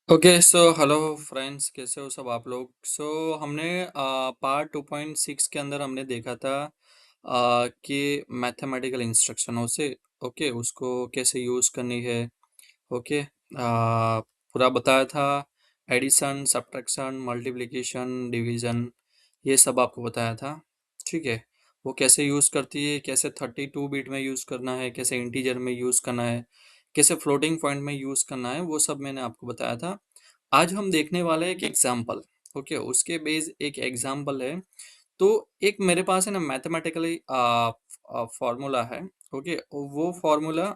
Okay so hello friends, कैसे हो सब आप लोग। हमने पार्ट 2.6 के अंदर हमने देखा था कि मैथमेटिकल इंस्ट्रक्शनों से ओके उसको कैसे यूज़ करनी है। ओके पूरा बताया था। एडिशन, सब्ट्रैक्शन, मल्टीप्लिकेशन, डिवीजन, ये सब आपको बताया था। ठीक है, वो कैसे यूज़ करती है, कैसे 32 बिट में यूज़ करना है, कैसे इंटीजर में यूज़ करना है, कैसे फ्लोटिंग पॉइंट में यूज़ करना है, वो सब मैंने आपको बताया था। आज हम देखने वाले हैं एक एग्जाम्पल। ओके, उसके बेस एक एग्जाम्पल है। तो एक मेरे पास है ना मैथमेटिकली फॉर्मूला है। ओके, वो फॉर्मूला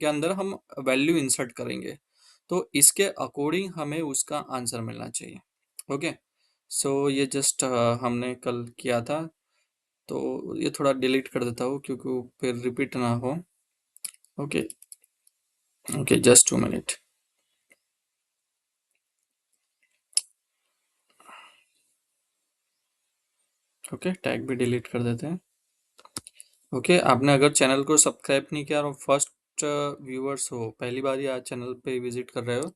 के अंदर हम वैल्यू इंसर्ट करेंगे, तो इसके अकॉर्डिंग हमें उसका आंसर मिलना चाहिए। ओके, ये जस्ट हमने कल किया था, तो ये थोड़ा डिलीट कर देता हूँ क्योंकि वो फिर रिपीट ना हो। Okay, okay, just 2 minute. Okay, tag भी डिलीट कर देते हैं। ओके, आपने अगर चैनल को सब्सक्राइब नहीं किया और फर्स्ट व्यूअर्स हो, पहली बार ही आज चैनल पे विजिट कर रहे हो,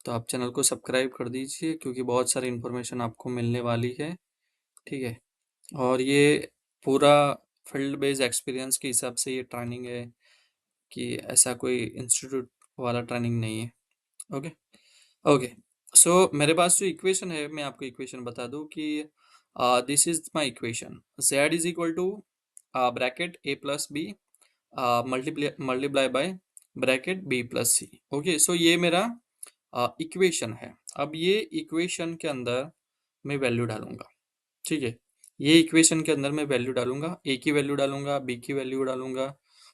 तो आप चैनल को सब्सक्राइब कर दीजिए क्योंकि बहुत सारी इन्फॉर्मेशन आपको मिलने वाली है। ठीक है, और ये पूरा फील्ड बेस्ड एक्सपीरियंस के हिसाब से ये ट्रेनिंग है, कि ऐसा कोई इंस्टीट्यूट वाला ट्रेनिंग नहीं है। Okay, okay. मेरे पास जो इक्वेशन है, मैं आपको इक्वेशन बता दूं कि this is my equation. Z is equal to bracket A plus B multiply by bracket B plus C. Okay, ये मेरा इक्वेशन है। अब ये इक्वेशन के अंदर मैं वैल्यू डालूंगा। ठीक है, ये इक्वेशन के अंदर मैं वैल्यू डालूंगा, ए की वैल्यू डालूंगा, बी की वैल्यू डालूंगा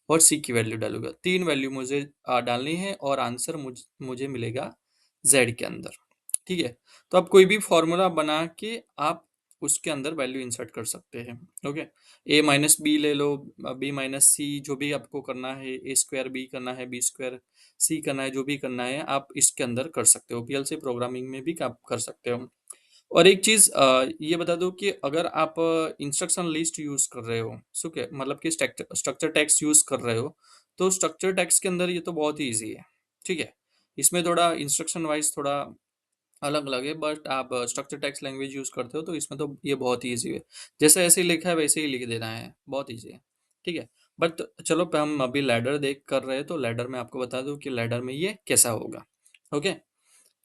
और सी की वैल्यू डालूंगा। तीन वैल्यू मुझे डालनी है और आंसर मुझे मिलेगा जेड के अंदर। ठीक है, तो आप कोई भी फॉर्मूला बना के आप उसके अंदर वैल्यू इंसर्ट कर सकते हैं। ओके, ए माइनस बी ले लो, बी माइनस सी, जो भी आपको करना है, ए स्क्वायर बी करना है, बी स्क्वायर सी करना है, जो भी करना है आप इसके अंदर कर सकते हो। पीएलसी प्रोग्रामिंग में भी आप कर सकते हो। और एक चीज ये बता दो कि अगर आप इंस्ट्रक्शन लिस्ट यूज कर रहे हो, ठीक है, मतलब कि स्ट्रक्चर टेक्स्ट यूज कर रहे हो, तो स्ट्रक्चर टेक्स्ट के अंदर ये तो बहुत ही ईजी है। ठीक है, इसमें थोड़ा इंस्ट्रक्शन वाइज थोड़ा अलग अलग है, बट आप स्ट्रक्चर टेक्स्ट लैंग्वेज यूज करते हो तो इसमें तो ये बहुत ही ईजी है। जैसे ऐसे ही लिखा है वैसे ही लिख देना है, बहुत ईजी है। ठीक है, बट चलो हम अभी लैडर देख कर रहे हैं, तो लैडर में आपको बता दूं कि लैडर में ये कैसा होगा। ओके,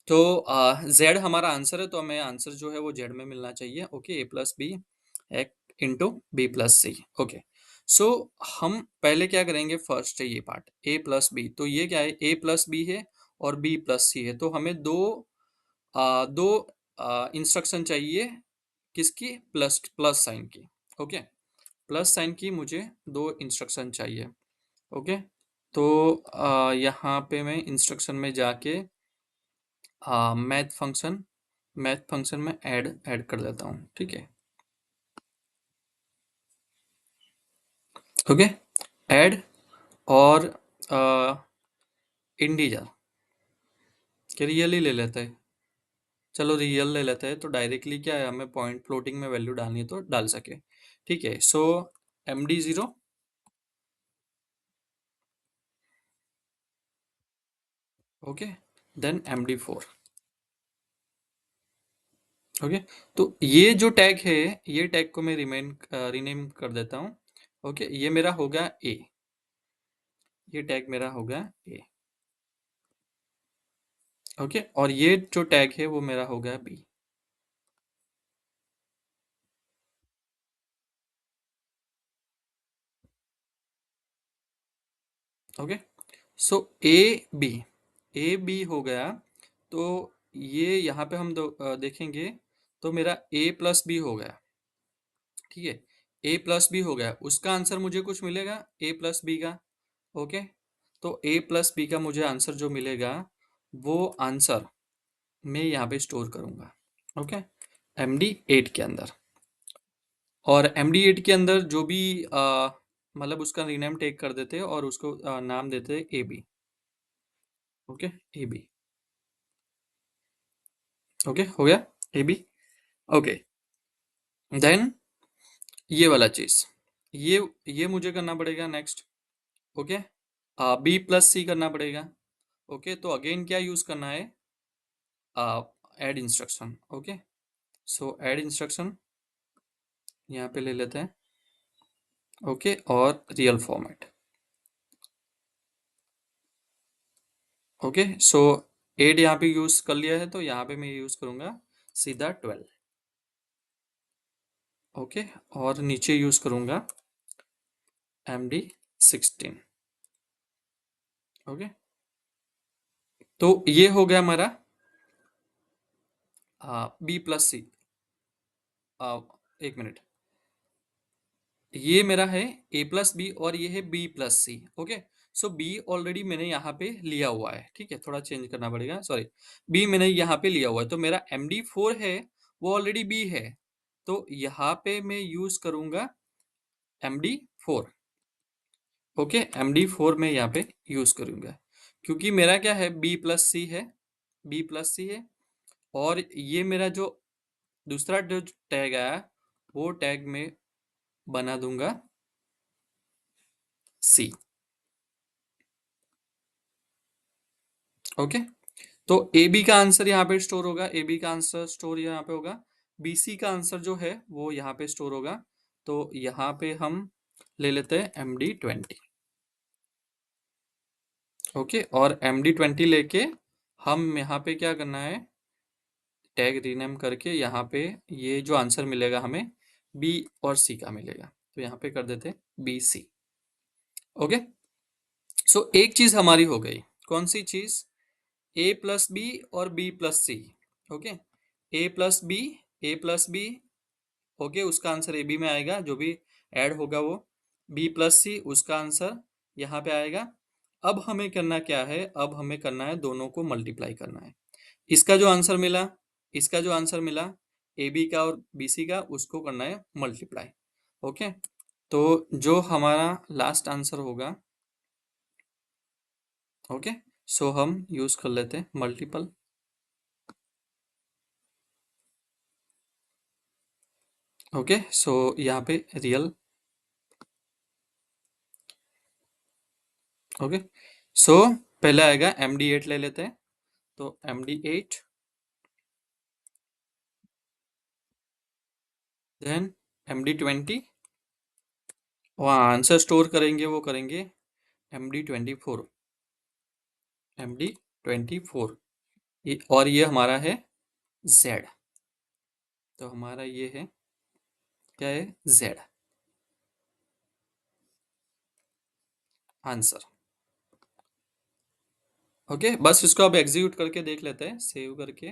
तो जेड हमारा आंसर है, तो हमें आंसर जो है वो जेड में मिलना चाहिए। ओके, ए प्लस बी एक into B plus C. Okay, सो हम पहले क्या करेंगे, फर्स्ट है ये पार्ट ए प्लस बी, तो ये क्या है, ए प्लस बी है और बी प्लस सी है, तो हमें दो इंस्ट्रक्शन चाहिए, किसकी, प्लस प्लस साइन की। ओके, प्लस साइन की मुझे दो इंस्ट्रक्शन चाहिए। ओके, तो यहाँ पे मैं इंस्ट्रक्शन में जाके मैथ फंक्शन में ऐड कर देता हूँ। ठीक है, ओके, ऐड और इंटीजर के रियल ही ले लेते हैं। चलो रियल ले लेते हैं, तो डायरेक्टली क्या है, हमें पॉइंट फ्लोटिंग में वैल्यू डालनी है तो डाल सके। ठीक है, MD0। Okay, then MD4। Okay, तो ये जो टैग है, ये टैग को मैं रीनेम कर देता हूँ। ओके, ये मेरा हो गया ए, ये टैग मेरा हो गया ए। ओके, और ये जो टैग है वो मेरा हो गया B. Okay, so B A B हो गया, तो ये यहाँ पे हम देखेंगे, तो मेरा ए प्लस बी हो गया। ठीक है, ए प्लस बी हो गया, उसका आंसर मुझे कुछ मिलेगा ए प्लस बी का। ओके, तो ए प्लस बी का मुझे आंसर जो मिलेगा, वो आंसर मैं यहाँ पे स्टोर करूँगा। ओके, MD8 के अंदर। और MD8 के अंदर जो भी मतलब उसका रीनेम टेक कर देते हैं और उसको नाम देते हैं A B. Okay, A B. Okay, हो गया ए बी। ओके, देन ये वाला चीज, ये मुझे करना पड़ेगा नेक्स्ट। ओके, बी प्लस सी करना पड़ेगा। ओके, तो अगेन क्या यूज करना है, ऐड इंस्ट्रक्शन। ओके, सो ऐड इंस्ट्रक्शन यहाँ पे ले लेते हैं। ओके, और रियल फॉर्मेट। ओके, सो 8 यहाँ पे यूज कर लिया है, तो यहाँ पे मैं यूज करूंगा सीधा 12। ओके, और नीचे यूज करूंगा MD16। ओके, तो ये हो गया हमारा B+C। एक मिनट, ये मेरा है A+B और ये है B+C। ओके, सो B ऑलरेडी मैंने यहाँ पे लिया हुआ है, ठीक है, थोड़ा चेंज करना पड़ेगा, सॉरी। B मैंने यहाँ पे लिया हुआ है, तो मेरा MD4 है, वो ऑलरेडी B है, तो यहाँ पे मैं यूज करूंगा MD4। ओके, MD4 में यहाँ पे यूज करूंगा, क्योंकि मेरा क्या है, B+C है, B+C है, और ये मेरा जो दूसरा जो टैग आया, वो टैग में बना दूंगा C। ओके, तो ए बी का आंसर यहाँ पे स्टोर होगा, ए बी का आंसर स्टोर यहाँ पे होगा, बी सी का आंसर जो है वो यहाँ पे स्टोर होगा। तो यहाँ पे हम ले लेते हैं MD20। ओके, और MD20 लेके हम यहाँ पे क्या करना है, टैग रीनेम करके यहाँ पे ये जो आंसर मिलेगा हमें बी और सी का मिलेगा, तो यहाँ पे कर देते BC। ओके, सो एक चीज हमारी हो गई, कौन सी चीज, A+B और B+C। Okay, A+B, A+B, okay, उसका आंसर ए बी में आएगा, जो भी ऐड होगा वो। B+C, उसका आंसर यहाँ पे आएगा। अब हमें करना क्या है, अब हमें करना है दोनों को मल्टीप्लाई करना है। इसका जो आंसर मिला, इसका जो आंसर मिला ए बी का और BC का, उसको करना है मल्टीप्लाई। ओके, तो जो हमारा लास्ट आंसर होगा, ओके, सो हम यूज कर लेते हैं मल्टीपल। ओके, सो यहाँ पे रियल। ओके, सो पहले आएगा MD8 ले लेते हैं, तो MD8, देन MD20, वहाँ आंसर स्टोर करेंगे, वो करेंगे MD24। MD24, ये और ये हमारा है Z, तो हमारा ये है, क्या है, Z आंसर। ओके, बस इसको अब एग्जीक्यूट करके देख लेते हैं, सेव करके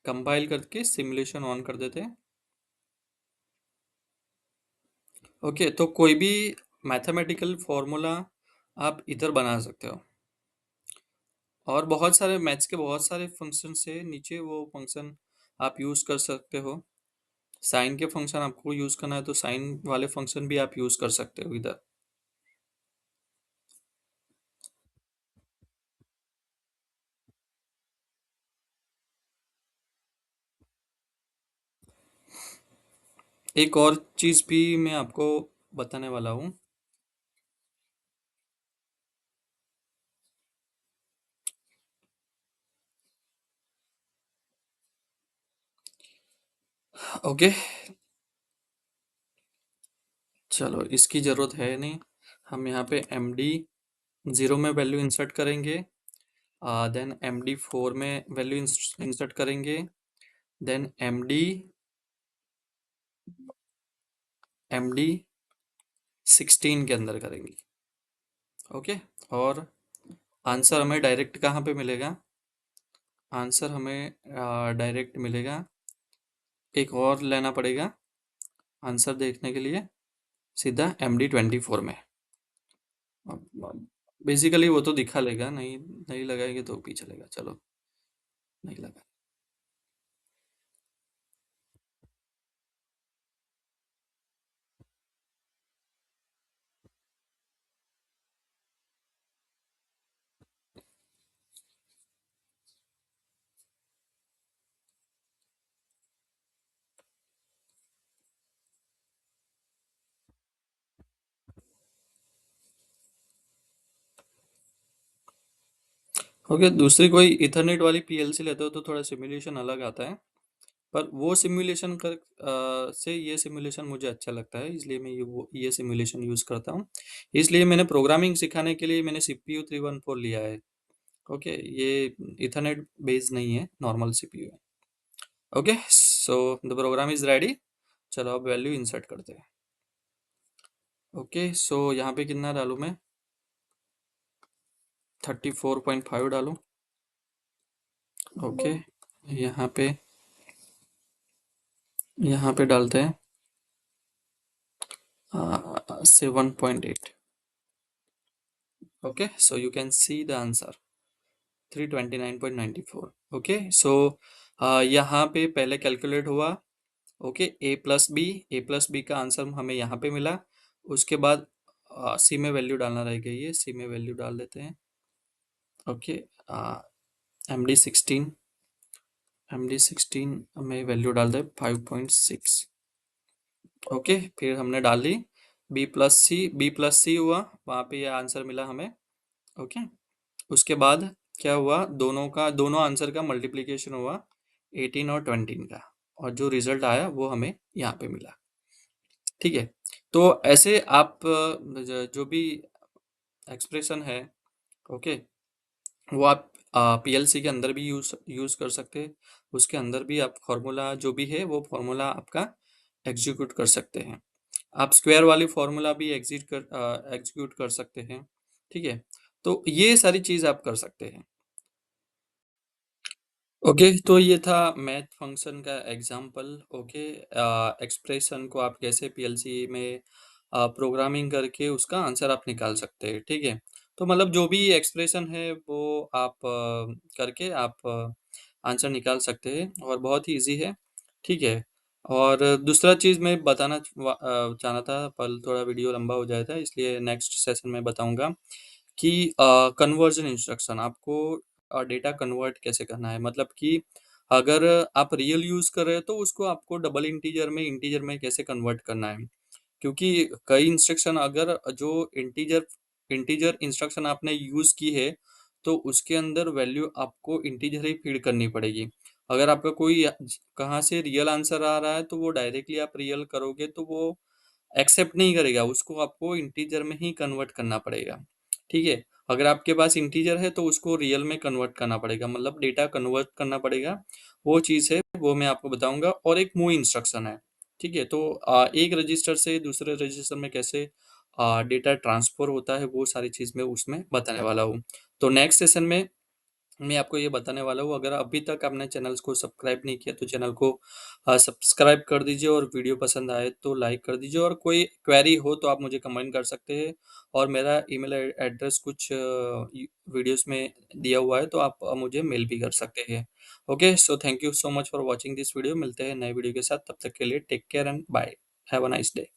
कंपाइल करके सिमुलेशन ऑन कर देते हैं। ओके, तो कोई भी मैथमेटिकल फॉर्मूला आप इधर बना सकते हो, और बहुत सारे मैथ्स के बहुत सारे फंक्शन से नीचे वो फंक्शन आप यूज कर सकते हो। साइन के फंक्शन आपको यूज करना है, तो साइन वाले फंक्शन भी आप यूज कर सकते हो इधर। एक और चीज भी मैं आपको बताने वाला हूँ। ओके, चलो इसकी जरूरत है नहीं, हम यहाँ पे MD0 में वैल्यू इंसर्ट करेंगे, देन MD4 में वैल्यू इंसर्ट करेंगे, देन MD16 के अंदर करेंगे। ओके, और आंसर हमें डायरेक्ट कहाँ पे मिलेगा, आंसर हमें डायरेक्ट मिलेगा, एक और लेना पड़ेगा आंसर देखने के लिए, सीधा MD24 में। बेसिकली वो तो दिखा लेगा, नहीं नहीं लगाएंगे तो भी चलेगा, चलो नहीं लगा। ओके, दूसरी कोई इथरनेट वाली पीएलसी लेते हो तो थोड़ा सिमुलेशन अलग आता है, पर वो सिमुलेशन से ये सिमुलेशन मुझे अच्छा लगता है, इसलिए मैं ये सिमुलेशन यूज़ करता हूँ। इसलिए मैंने प्रोग्रामिंग सिखाने के लिए मैंने सीपीयू 314 लिया है। ओके, ये इथरनेट बेस्ड नहीं है, नॉर्मल सीपीयू है। Okay, so the program is ready. चलो अब वैल्यू इंसर्ट करते हैं। ओके, सो यहाँ पे कितना डालूँ मैं? 34.5 डालूँ। ओके, यहाँ पे डालते हैं 7.8। Okay, so you can see the answer 329.94। Okay, so यहाँ पे पहले कैलकुलेट हुआ। ओके, ए प्लस बी का आंसर हमें यहाँ पे मिला। उसके बाद सी में वैल्यू डालना रह गई है, सी में वैल्यू डाल देते हैं। ओके, MD16 में वैल्यू डाल दे 5.6। ओके, फिर हमने डाल दी बी प्लस सी हुआ, वहाँ पे ये आंसर मिला हमें। ओके, उसके बाद क्या हुआ, दोनों आंसर का मल्टीप्लिकेशन हुआ 18 और 20 का, और जो रिजल्ट आया वो हमें यहाँ पे मिला। ठीक है, तो ऐसे आप जो भी एक्सप्रेशन है, ओके, वो आप पीएलसी के अंदर भी यूज कर सकते हैं। उसके अंदर भी आप फॉर्मूला जो भी है वो फॉर्मूला आपका एग्जीक्यूट कर सकते हैं। आप स्क्वायर वाली फॉर्मूला भी एग्जीक्यूट कर सकते हैं। ठीक है, तो ये सारी चीज आप कर सकते हैं। ओके, तो ये था मैथ फंक्शन का एग्जाम्पल। ओके, एक्सप्रेशन को आप कैसे पीएलसी में प्रोग्रामिंग करके उसका आंसर आप निकाल सकते हैं। ठीक है, तो मतलब जो भी एक्सप्रेशन है वो आप करके आप आंसर निकाल सकते हैं, और बहुत ही इजी है। ठीक है, और दूसरा चीज़ मैं बताना चाहना था, पर थोड़ा वीडियो लंबा हो जाता है, इसलिए नेक्स्ट सेशन में बताऊंगा कि कन्वर्जन इंस्ट्रक्शन आपको डेटा कन्वर्ट कैसे करना है। मतलब कि अगर आप रियल यूज कर रहे हो तो उसको आपको डबल इंटीजर में कैसे कन्वर्ट करना है, क्योंकि कई इंस्ट्रक्शन अगर जो इंटीजर इंटीजर इंस्ट्रक्शन आपने यूज की है तो उसके अंदर वैल्यू आपको इंटीजर ही फीड करनी पड़ेगी। अगर आपका कोई कहाँ से रियल आंसर आ रहा है तो वो डायरेक्टली आप रियल करोगे तो वो एक्सेप्ट नहीं करेगा, उसको आपको इंटीजर में ही कन्वर्ट करना पड़ेगा। ठीक है, अगर आपके पास इंटीजर है तो उसको रियल में कन्वर्ट करना पड़ेगा, मतलब डेटा कन्वर्ट करना पड़ेगा। वो चीज़ है, वो मैं आपको बताऊंगा। और एक मूव इंस्ट्रक्शन है। ठीक है, तो एक रजिस्टर से दूसरे रजिस्टर में कैसे डेटा ट्रांसफर होता है वो सारी चीज़ मैं उसमें बताने वाला हूँ। तो नेक्स्ट सेशन में मैं आपको ये बताने वाला हूँ, अगर अभी तक आपने चैनल्स को सब्सक्राइब नहीं किया तो चैनल को सब्सक्राइब कर दीजिए, और वीडियो पसंद आए तो लाइक कर दीजिए, और कोई क्वेरी हो तो आप मुझे कमेंट कर सकते हैं। और मेरा ईमेल एड्रेस कुछ वीडियोस में दिया हुआ है, तो आप मुझे मेल भी कर सकते हैं। Okay, so thank you so much for watching this video. मिलते हैं नए वीडियो के साथ, तब तक के लिए take care and bye. Have a nice day.